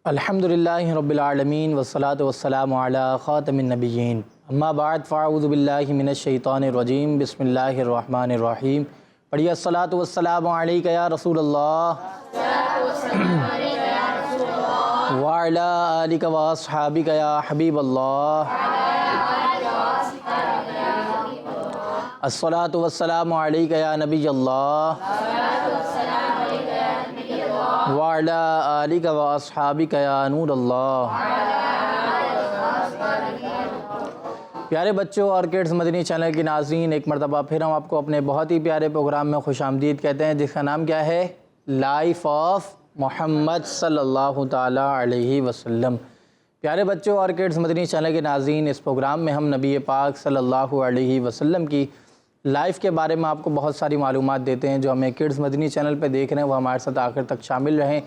الحمدللہ رب العالمین والصلاة والسلام علی خاتم النبیین اما بعد فاعوذ باللہ من الشیطان الرجیم بسم اللہ الرحمن الرحیم پڑھیے الصلاة والسلام علیکہ یا رسول اللہ وعلی آلکہ واصحابکہ یا حبیب اللہ الصلاة والسلام علیکہ یا نبی اللہ وعلی آلکہ واصحابکہ یا نور اللہ۔ پیارے بچوں اور کڈز مدنی چینل کی ناظرین، ایک مرتبہ پھر ہم آپ کو اپنے بہت ہی پیارے پروگرام میں خوش آمدید کہتے ہیں، جس کا نام کیا ہے؟ لائف آف محمد صلی اللہ تعالیٰ علیہ وسلم۔ پیارے بچوں اور کڈز مدنی چینل کے ناظرین، اس پروگرام میں ہم نبی پاک صلی اللہ علیہ وسلم کی لائف کے بارے میں آپ کو بہت ساری معلومات دیتے ہیں۔ جو ہمیں کڈز مدنی چینل پہ دیکھ رہے ہیں وہ ہمارے ساتھ آخر تک شامل رہیں۔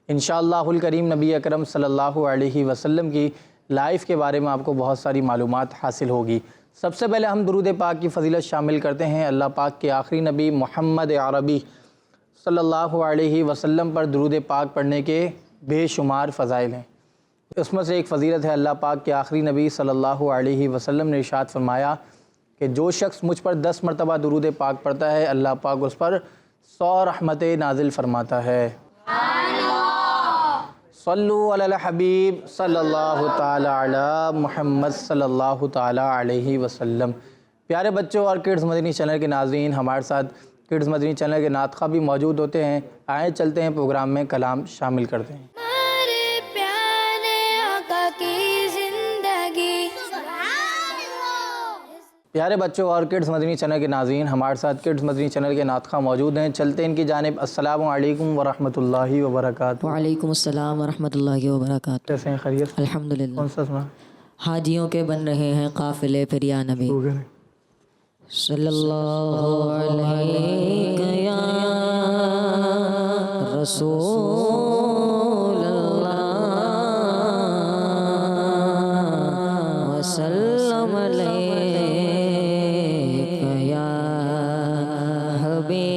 انشاءاللہ الکریم نبی اکرم صلی اللہ علیہ وسلم کی لائف کے بارے میں آپ کو بہت ساری معلومات حاصل ہوگی۔ سب سے پہلے ہم درود پاک کی فضیلت شامل کرتے ہیں۔ اللہ پاک کے آخری نبی محمد عربی صلی اللہ علیہ وسلم پر درود پاک پڑھنے کے بے شمار فضائل ہیں۔ اس میں سے ایک فضیلت ہے، اللہ پاک کے آخری نبی صلی اللہ علیہ وسلم نے ارشاد فرمایا کہ جو شخص مجھ پر 10 مرتبہ درود پاک پڑھتا ہے، اللہ پاک اس پر 100 رحمتیں نازل فرماتا ہے۔ صلو علی الحبیب صلی اللہ تعالی علی محمد صلی اللہ تعالی علیہ وسلم۔ پیارے بچوں اور کڈز مدنی چینل کے ناظرین، ہمارے ساتھ کڈز مدنی چینل کے نعت خواہ بھی موجود ہوتے ہیں۔ آئیں چلتے ہیں پروگرام میں کلام شامل کرتے ہیں۔ پیارے بچوں اور کڈز مدنی چینل کے ناظرین، ہمارے ساتھ کڈز مدنی چینل کے نعت خواہ موجود ہیں۔ چلتے ہیں ان کی جانب۔ السلام علیکم ورحمۃ اللہ وبرکاتہ۔ وعلیکم السلام ورحمۃ اللہ وبرکاتہ۔ کیسے ہیں؟ خیریت؟ الحمدللہ۔ کون سا سنا؟ حاجیوں کے بن رہے ہیں قافلے پھر یا نبی صلی اللہ علیہ یا رسول اللہ وسلم علیہ یا حبیب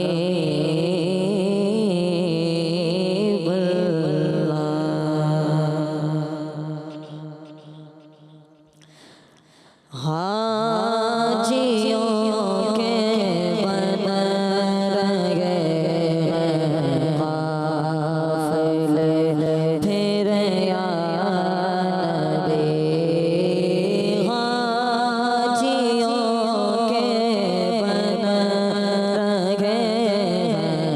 اللہ۔ حاجیوں کے بن رہے ہیں قافلے پھر یا نبی، حاجیوں کے بن رہے ہیں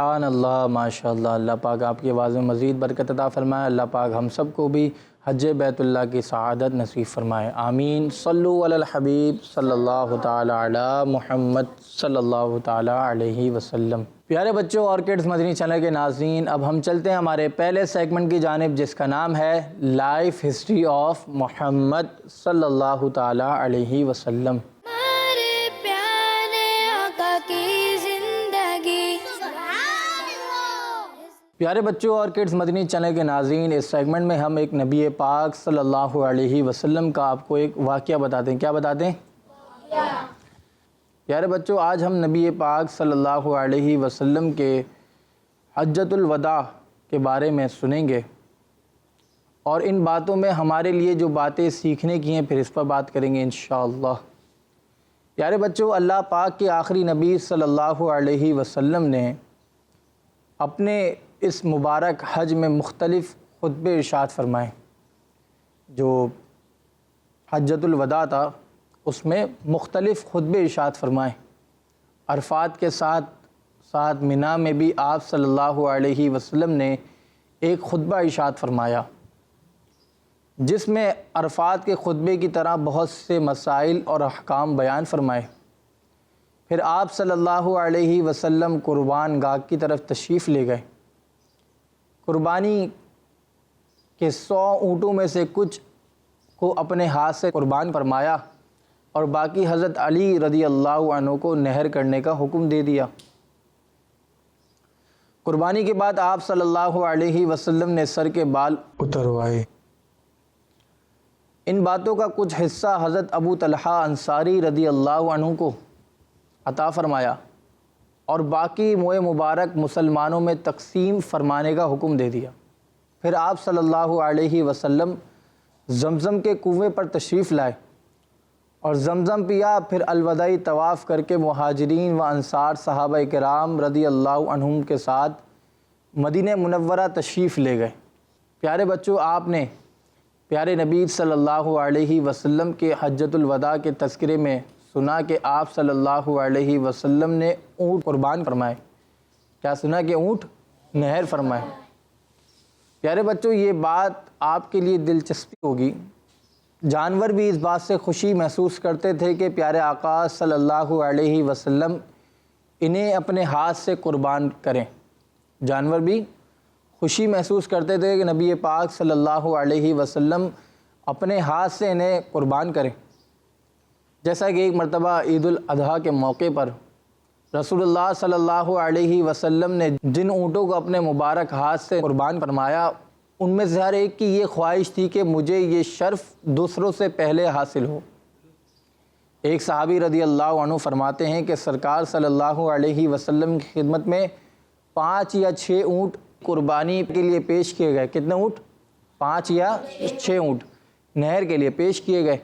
سبحان اللہ، ماشاء اللہ۔ اللہ پاک آپ کی آواز میں مزید برکت عطا فرمائے، اللہ پاک ہم سب کو بھی حج بیت اللہ کی سعادت نصیب فرمائے، آمین۔ صلو علی الحبیب صلی اللہ تعالی علی محمد صلی اللہ تعالی علیہ وسلم۔ پیارے بچوں اور کڈز مدنی چینل کے ناظرین، اب ہم چلتے ہیں ہمارے پہلے سیگمنٹ کی جانب، جس کا نام ہے لائف ہسٹری آف محمد صلی اللہ تعالی علیہ وسلم۔ پیارے بچوں اور کڈز مدنی چینل کے ناظرین، اس سیگمنٹ میں ہم ایک نبی پاک صلی اللہ علیہ وسلم کا آپ کو ایک واقعہ بتاتے ہیں۔ کیا بتاتے ہیں؟ پیارے بچوں، آج ہم نبی پاک صلی اللہ علیہ وسلم کے حجۃ الوداع کے بارے میں سنیں گے، اور ان باتوں میں ہمارے لیے جو باتیں سیکھنے کی ہیں پھر اس پر بات کریں گے انشاءاللہ۔ پیارے بچوں، اللہ پاک کے آخری نبی صلی اللہ علیہ وسلم نے اپنے اس مبارک حج میں مختلف خطبے ارشاد فرمائے۔ جو حجۃ الوداع تھا اس میں مختلف خطبے ارشاد فرمائے۔ عرفات کے ساتھ منی میں بھی آپ صلی اللہ علیہ وسلم نے ایک خطبہ ارشاد فرمایا، جس میں عرفات کے خطبے کی طرح بہت سے مسائل اور احکام بیان فرمائے۔ پھر آپ صلی اللہ علیہ وسلم قربان گاہ کی طرف تشریف لے گئے۔ قربانی کے 100 اونٹوں میں سے کچھ کو اپنے ہاتھ سے قربان فرمایا، اور باقی حضرت علی رضی اللہ عنہ کو نہر کرنے کا حکم دے دیا۔ قربانی کے بعد آپ صلی اللہ علیہ وسلم نے سر کے بال اتروائے۔ ان باتوں کا کچھ حصہ حضرت ابو طلحہ انصاری رضی اللہ عنہ کو عطا فرمایا، اور باقی موئے مبارک مسلمانوں میں تقسیم فرمانے کا حکم دے دیا۔ پھر آپ صلی اللہ علیہ وسلم زمزم کے کنویں پر تشریف لائے اور زمزم پیا، پھر الوداعی طواف کر کے مہاجرین و انصار صحابہ کرام رضی اللہ عنہم کے ساتھ مدینہ منورہ تشریف لے گئے۔ پیارے بچوں، آپ نے پیارے نبی صلی اللہ علیہ وسلم کے حجۃ الوداع کے تذکرے میں سنا کہ آپ صلی اللہ علیہ وسلم نے اونٹ قربان فرمائے۔ کیا سنا کہ اونٹ نہر فرمائے؟ پیارے بچوں، یہ بات آپ کے لیے دلچسپی ہوگی، جانور بھی اس بات سے خوشی محسوس کرتے تھے کہ پیارے آقا صلی اللہ علیہ وسلم انہیں اپنے ہاتھ سے قربان کریں۔ جانور بھی خوشی محسوس کرتے تھے کہ نبی پاک صلی اللہ علیہ وسلم اپنے ہاتھ سے انہیں قربان کریں۔ جیسا کہ ایک مرتبہ عید الاضحیٰ کے موقع پر رسول اللہ صلی اللہ علیہ وسلم نے جن اونٹوں کو اپنے مبارک ہاتھ سے قربان فرمایا، ان میں سے ہر ایک کی یہ خواہش تھی کہ مجھے یہ شرف دوسروں سے پہلے حاصل ہو۔ ایک صحابی رضی اللہ عنہ فرماتے ہیں کہ سرکار صلی اللہ علیہ وسلم کی خدمت میں 5 یا 6 اونٹ قربانی کے لیے پیش کیے گئے۔ کتنے اونٹ؟ 5 یا 6 اونٹ نہر کے لیے پیش کیے گئے۔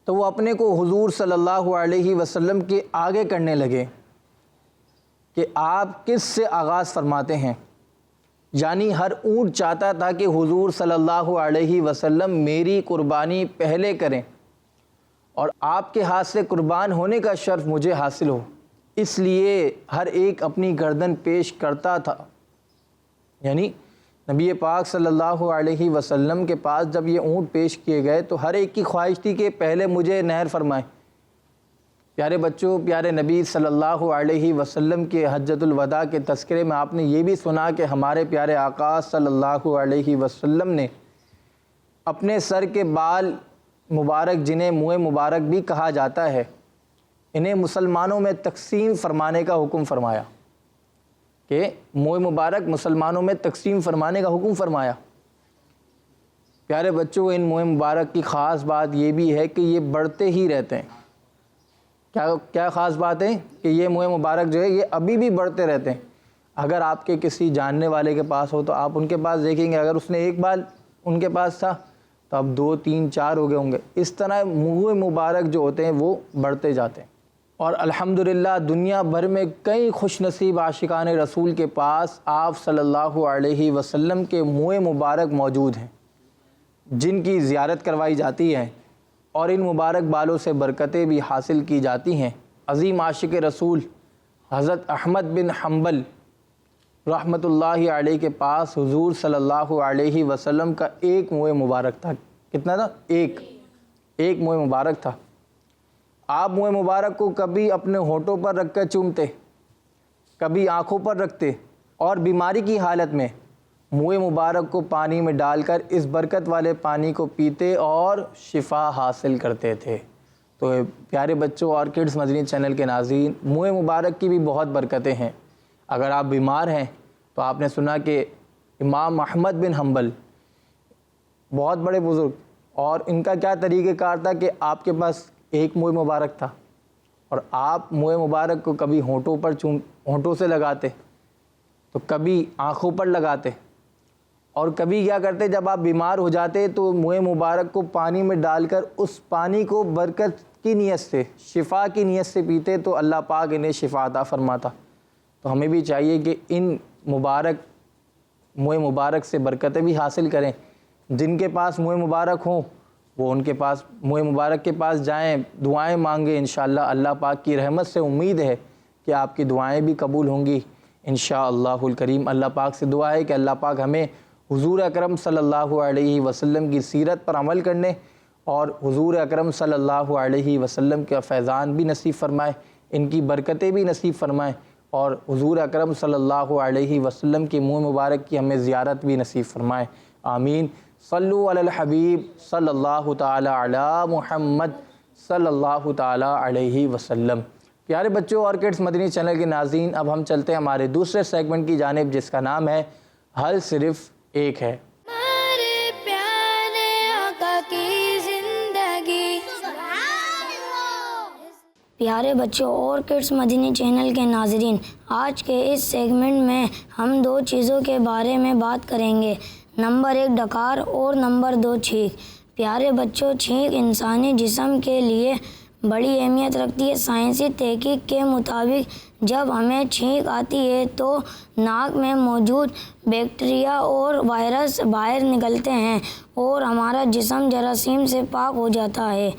تو وہ اپنے کو حضور صلی اللہ علیہ وسلم کے آگے کرنے لگے کہ آپ کس سے آغاز فرماتے ہیں، یعنی ہر اونٹ چاہتا تھا کہ حضور صلی اللہ علیہ وسلم میری قربانی پہلے کریں اور آپ کے ہاتھ سے قربان ہونے کا شرف مجھے حاصل ہو، اس لیے ہر ایک اپنی گردن پیش کرتا تھا۔ یعنی نبی پاک صلی اللہ علیہ وسلم کے پاس جب یہ اونٹ پیش کیے گئے تو ہر ایک کی خواہش تھی کہ پہلے مجھے نہر فرمائیں۔ پیارے بچوں، پیارے نبی صلی اللہ علیہ وسلم کے حجۃ الوداع کے تذکرے میں آپ نے یہ بھی سنا کہ ہمارے پیارے آقا صلی اللہ علیہ وسلم نے اپنے سر کے بال مبارک، جنہیں منہ مبارک بھی کہا جاتا ہے، انہیں مسلمانوں میں تقسیم فرمانے کا حکم فرمایا، کہ منہ مبارک مسلمانوں میں تقسیم فرمانے کا حکم فرمایا۔ پیارے بچوں، ان منہ مبارک کی خاص بات یہ بھی ہے کہ یہ بڑھتے ہی رہتے ہیں۔ کیا خاص بات ہے؟ کہ یہ منہ مبارک جو ہے یہ ابھی بھی بڑھتے رہتے ہیں۔ اگر آپ کے کسی جاننے والے کے پاس ہو تو آپ ان کے پاس دیکھیں گے، اگر اس نے ایک بال ان کے پاس تھا تو اب 2 3 4 ہو گئے ہوں گے۔ اس طرح منہ مبارک جو ہوتے ہیں وہ بڑھتے جاتے ہیں، اور الحمدللہ دنیا بھر میں کئی خوش نصیب عاشقان رسول کے پاس آپ صلی اللہ علیہ وسلم کے منہ مبارک موجود ہیں، جن کی زیارت کروائی جاتی ہے اور ان مبارک بالوں سے برکتیں بھی حاصل کی جاتی ہیں۔ عظیم عاشق رسول حضرت احمد بن حنبل رحمۃ اللہ علیہ کے پاس حضور صلی اللہ علیہ وسلم کا ایک منہ مبارک تھا. کتنا تھا؟ ایک منہ مبارک تھا. آپ منہ مبارک کو کبھی اپنے ہونٹوں پر رکھ کر چومتے، کبھی آنکھوں پر رکھتے، اور بیماری کی حالت میں منہ مبارک کو پانی میں ڈال کر اس برکت والے پانی کو پیتے اور شفا حاصل کرتے تھے. تو پیارے بچوں اور کڈز مدنی چینل کے ناظرین، منہ مبارک کی بھی بہت برکتیں ہیں. اگر آپ بیمار ہیں تو آپ نے سنا کہ امام احمد بن حنبل بہت بڑے بزرگ، اور ان کا کیا طریقہ کار تھا کہ آپ کے پاس ایک منہ مبارک تھا اور آپ منہ مبارک کو کبھی ہونٹوں سے لگاتے، تو کبھی آنکھوں پر لگاتے، اور کبھی کیا کرتے جب آپ بیمار ہو جاتے تو منہ مبارک کو پانی میں ڈال کر اس پانی کو برکت کی نیت سے، شفا کی نیت سے پیتے تو اللہ پاک انہیں شفا عطا فرماتا. تو ہمیں بھی چاہیے کہ ان منہ مبارک سے برکتیں بھی حاصل کریں. جن کے پاس منہ مبارک ہوں وہ ان کے پاس منہ مبارک کے پاس جائیں، دعائیں مانگیں. انشاءاللہ اللہ پاک کی رحمت سے امید ہے کہ آپ کی دعائیں بھی قبول ہوں گی انشاءاللہ الکریم. اللہ پاک سے دعا ہے کہ اللہ پاک ہمیں حضور اکرم صلی اللہ علیہ وسلم کی سیرت پر عمل کرنے اور حضور اکرم صلی اللہ علیہ وسلم کا فیضان بھی نصیب فرمائے، ان کی برکتیں بھی نصیب فرمائے، اور حضور اکرم صلی اللہ علیہ وسلم کی منہ مبارک کی ہمیں زیارت بھی نصیب فرمائے. آمین. صلو علی الحبیب صلی اللہ تعالی علی محمد صلی اللہ تعالی علیہ وسلم. پیارے بچوں اور کڈز مدنی چینل کے ناظرین، اب ہم چلتے ہیں ہمارے دوسرے سیگمنٹ کی جانب، جس کا نام ہے حل صرف ایک ہے. ہمارے پیارے آقا کی زندگی. پیارے بچوں اور کڈز مدنی چینل کے ناظرین، آج کے اس سیگمنٹ میں ہم دو چیزوں کے بارے میں بات کریں گے. نمبر 1 ڈکار اور نمبر 2 چھینک. پیارے بچوں، چھینک انسانی جسم کے لیے بڑی اہمیت رکھتی ہے. سائنسی تحقیق کے مطابق جب ہمیں چھینک آتی ہے تو ناک میں موجود بیکٹیریا اور وائرس باہر نکلتے ہیں اور ہمارا جسم جراثیم سے پاک ہو جاتا ہے.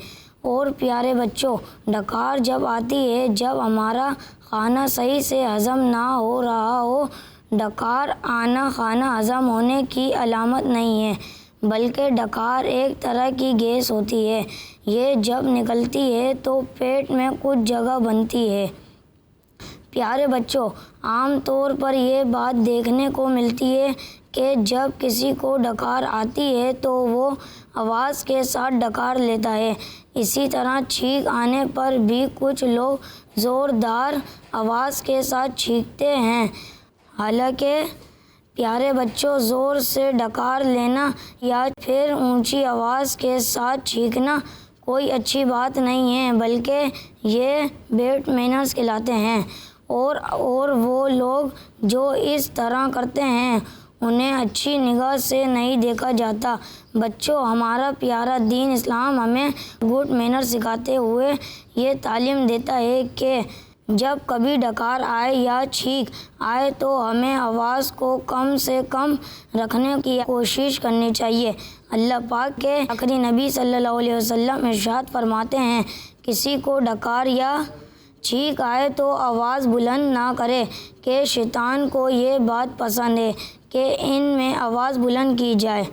اور پیارے بچوں، ڈکار جب آتی ہے جب ہمارا کھانا صحیح سے ہضم نہ ہو رہا ہو. ڈکار آنا کھانا ہضم ہونے کی علامت نہیں ہے، بلکہ ڈکار ایک طرح کی گیس ہوتی ہے. یہ جب نکلتی ہے تو پیٹ میں کچھ جگہ بنتی ہے. پیارے بچوں، عام طور پر یہ بات دیکھنے کو ملتی ہے کہ جب کسی کو ڈکار آتی ہے تو وہ آواز کے ساتھ ڈکار لیتا ہے. اسی طرح چھینک آنے پر بھی کچھ لوگ زوردار آواز کے ساتھ چھینکتے ہیں. حالانکہ پیارے بچوں، زور سے ڈکار لینا یا پھر اونچی آواز کے ساتھ چھینکنا کوئی اچھی بات نہیں ہے، بلکہ یہ بیڈ مینرز کہلاتے ہیں. اور وہ لوگ جو اس طرح کرتے ہیں انہیں اچھی نگاہ سے نہیں دیکھا جاتا. بچوں، ہمارا پیارا دین اسلام ہمیں گڈ مینر سکھاتے ہوئے یہ تعلیم دیتا ہے کہ جب کبھی ڈکار آئے یا چھینک آئے تو ہمیں آواز کو کم سے کم رکھنے کی کوشش کرنی چاہیے. اللہ پاک کے آخری نبی صلی اللہ علیہ وسلم ارشاد فرماتے ہیں، کسی کو ڈکار یا چھینک آئے تو آواز بلند نہ کرے کہ شیطان کو یہ بات پسند ہے کہ ان میں آواز بلند کی جائے.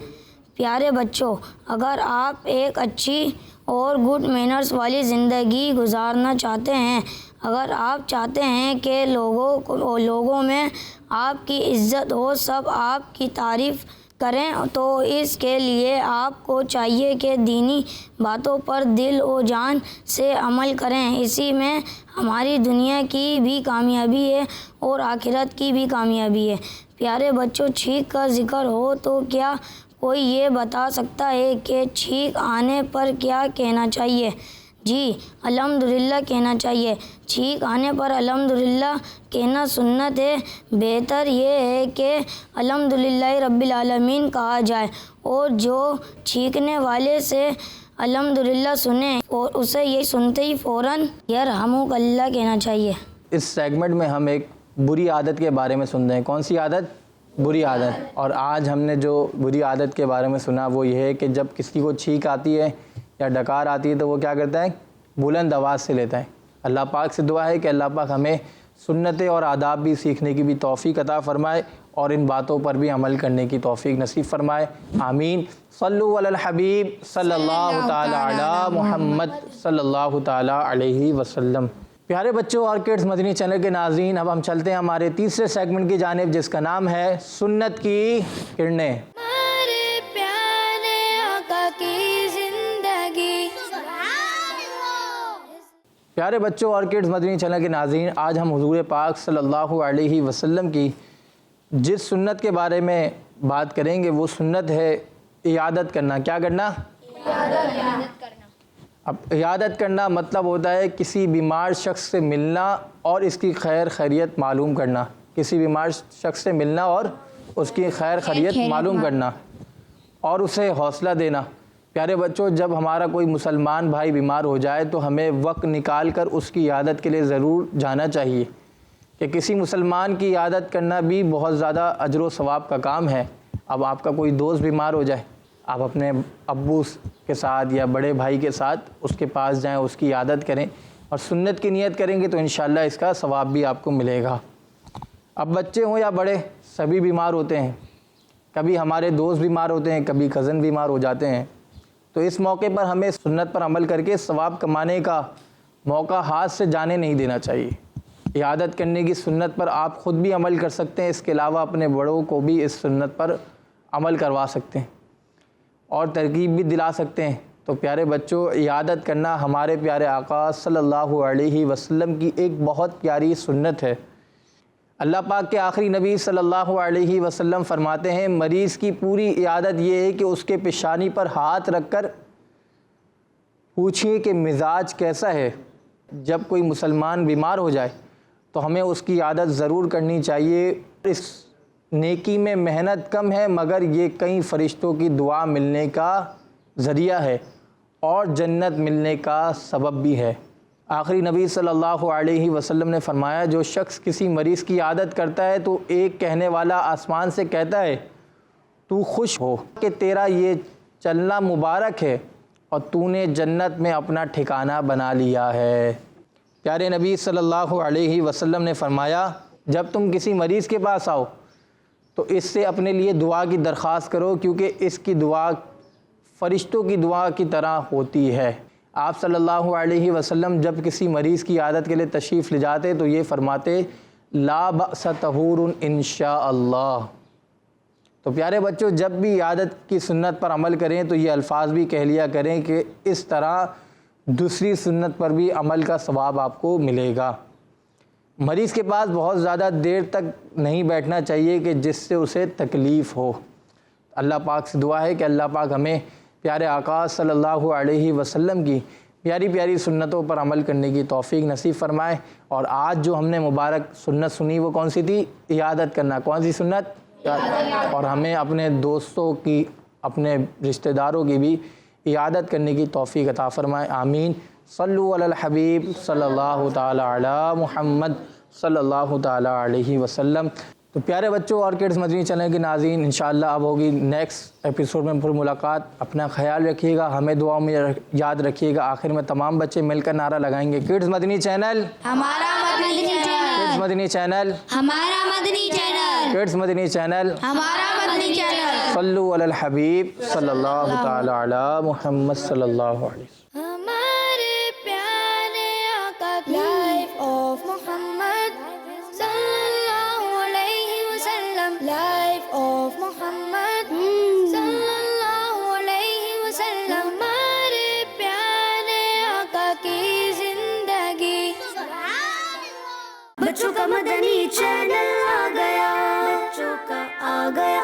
پیارے بچوں، اگر آپ ایک اچھی اور گڈ مینرز والی زندگی گزارنا چاہتے ہیں، اگر آپ چاہتے ہیں کہ لوگوں میں آپ کی عزت ہو، سب آپ کی تعریف کریں، تو اس کے لیے آپ کو چاہیے کہ دینی باتوں پر دل و جان سے عمل کریں. اسی میں ہماری دنیا کی بھی کامیابی ہے اور آخرت کی بھی کامیابی ہے. پیارے بچوں، چھینک کا ذکر ہو تو کیا کوئی یہ بتا سکتا ہے کہ چھینک آنے پر کیا کہنا چاہیے؟ جی، الحمدللہ کہنا چاہیے. چھینک آنے پر الحمدللہ کہنا سنت ہے. بہتر یہ ہے کہ الحمدللہ رب العالمین کہا جائے، اور جو چھینکنے والے سے الحمدللہ سنیں اور اسے یہ سنتے ہی فوراً یرحمک اللہ کہنا چاہیے. اس سیگمنٹ میں ہم ایک بری عادت کے بارے میں سنتے ہیں. کون سی عادت؟ بری عادت. اور آج ہم نے جو بری عادت کے بارے میں سنا وہ یہ ہے کہ جب کسی کو چھینک آتی ہے یا ڈکار آتی ہے تو وہ کیا کرتا ہے؟ بلند آواز سے لیتا ہے. اللہ پاک سے دعا ہے کہ اللہ پاک ہمیں سنتیں اور آداب بھی سیکھنے کی بھی توفیق عطا فرمائے اور ان باتوں پر بھی عمل کرنے کی توفیق نصیب فرمائے، آمین۔ صلو علی الحبیب صلی اللہ تعالی علی محمد صلی اللہ تعالی علیہ وسلم۔ پیارے بچوں اور کڈز مدنی چینل کے ناظرین، اب ہم چلتے ہیں ہمارے تیسرے سیگمنٹ کی جانب، جس کا نام ہے سنت کی کرنیں۔ پیارے بچوں اور کڈز مدنی چینل کے ناظرین، آج ہم حضور پاک صلی اللہ علیہ وسلم کی جس سنت کے بارے میں بات کریں گے وہ سنت ہے عیادت کرنا۔ کیا کرنا؟ عیادت کرنا۔ اب عیادت کرنا مطلب ہوتا ہے کسی بیمار شخص سے ملنا اور اس کی خیر خیریت معلوم کرنا، کسی بیمار شخص سے ملنا اور اس کی خیر خیریت معلوم کرنا اور اسے حوصلہ دینا۔ پیارے بچوں، جب ہمارا کوئی مسلمان بھائی بیمار ہو جائے تو ہمیں وقت نکال کر اس کی عیادت کے لیے ضرور جانا چاہیے، کہ کسی مسلمان کی عیادت کرنا بھی بہت زیادہ اجر و ثواب کا کام ہے۔ اب آپ کا کوئی دوست بیمار ہو جائے، آپ اپنے ابو کے ساتھ یا بڑے بھائی کے ساتھ اس کے پاس جائیں، اس کی عیادت کریں اور سنت کی نیت کریں گے تو انشاءاللہ اس کا ثواب بھی آپ کو ملے گا۔ اب بچے ہوں یا بڑے، سبھی بیمار ہوتے ہیں، کبھی ہمارے دوست بیمار ہوتے ہیں، کبھی کزن بیمار ہو جاتے ہیں، تو اس موقع پر ہمیں سنت پر عمل کر کے ثواب کمانے کا موقع ہاتھ سے جانے نہیں دینا چاہیے۔ عیادت کرنے کی سنت پر آپ خود بھی عمل کر سکتے ہیں، اس کے علاوہ اپنے بڑوں کو بھی اس سنت پر عمل کروا سکتے ہیں اور ترغیب بھی دلا سکتے ہیں۔ تو پیارے بچوں، عیادت کرنا ہمارے پیارے آقا صلی اللہ علیہ وسلم کی ایک بہت پیاری سنت ہے۔ اللہ پاک کے آخری نبی صلی اللہ علیہ وسلم فرماتے ہیں، مریض کی پوری عیادت یہ ہے کہ اس کے پیشانی پر ہاتھ رکھ کر پوچھیں کہ مزاج کیسا ہے۔ جب کوئی مسلمان بیمار ہو جائے تو ہمیں اس کی عیادت ضرور کرنی چاہیے۔ اس نیکی میں محنت کم ہے مگر یہ کئی فرشتوں کی دعا ملنے کا ذریعہ ہے اور جنت ملنے کا سبب بھی ہے۔ آخری نبی صلی اللہ علیہ وسلم نے فرمایا، جو شخص کسی مریض کی عیادت کرتا ہے تو ایک کہنے والا آسمان سے کہتا ہے، تو خوش ہو کہ تیرا یہ چلنا مبارک ہے اور تو نے جنت میں اپنا ٹھکانہ بنا لیا ہے۔ پیارے نبی صلی اللہ علیہ وسلم نے فرمایا، جب تم کسی مریض کے پاس آؤ تو اس سے اپنے لیے دعا کی درخواست کرو، کیونکہ اس کی دعا فرشتوں کی دعا کی طرح ہوتی ہے۔ آپ صلی اللہ علیہ وسلم جب کسی مریض کی عیادت کے لیے تشریف لے جاتے تو یہ فرماتے، لا بأس طہور انشاءاللہ۔ تو پیارے بچوں، جب بھی عیادت کی سنت پر عمل کریں تو یہ الفاظ بھی کہہ لیا کریں کہ اس طرح دوسری سنت پر بھی عمل کا ثواب آپ کو ملے گا۔ مریض کے پاس بہت زیادہ دیر تک نہیں بیٹھنا چاہیے کہ جس سے اسے تکلیف ہو۔ اللہ پاک سے دعا ہے کہ اللہ پاک ہمیں پیارے آقا صلی اللہ علیہ وسلم کی پیاری پیاری سنتوں پر عمل کرنے کی توفیق نصیب فرمائے۔ اور آج جو ہم نے مبارک سنت سنی وہ کون سی تھی؟ عیادت کرنا۔ کون سی سنت؟ اور ہمیں اپنے دوستوں کی، اپنے رشتہ داروں کی بھی عیادت کرنے کی توفیق عطا فرمائے، آمین۔ صلو علی الحبیب صلی اللہ تعالی علی محمد صلی اللہ تعالی علیہ وسلم۔ تو پیارے بچوں اور کڈز مدنی چینل کے ناظرین، انشاءاللہ اب ہوگی نیکسٹ ایپیسوڈ میں پھر ملاقات۔ اپنا خیال رکھیے گا، ہمیں دعاؤں میں یاد رکھیے گا۔ آخر میں تمام بچے مل کر نعرہ لگائیں گے، کڈز مدنی چینل ہمارا مدنی چینل، کڈز مدنی چینل ہمارا مدنی چینل، کڈز مدنی چینل، ہمارا مدنی چینل۔ صلو علی الحبیب صلی اللہ تعالی علی محمد صلی اللہ علیہ وسلم۔ ہمارے پیارے آقا کی لائف آف محمد صلی اللہ علیہ وسلم، لائف آف محمد صلی اللہ علیہ وسلم، ہمارے پیارے آقا کی زندگی۔ بچوں کا مدنی چینل آ گیا، بچوں کا آ گیا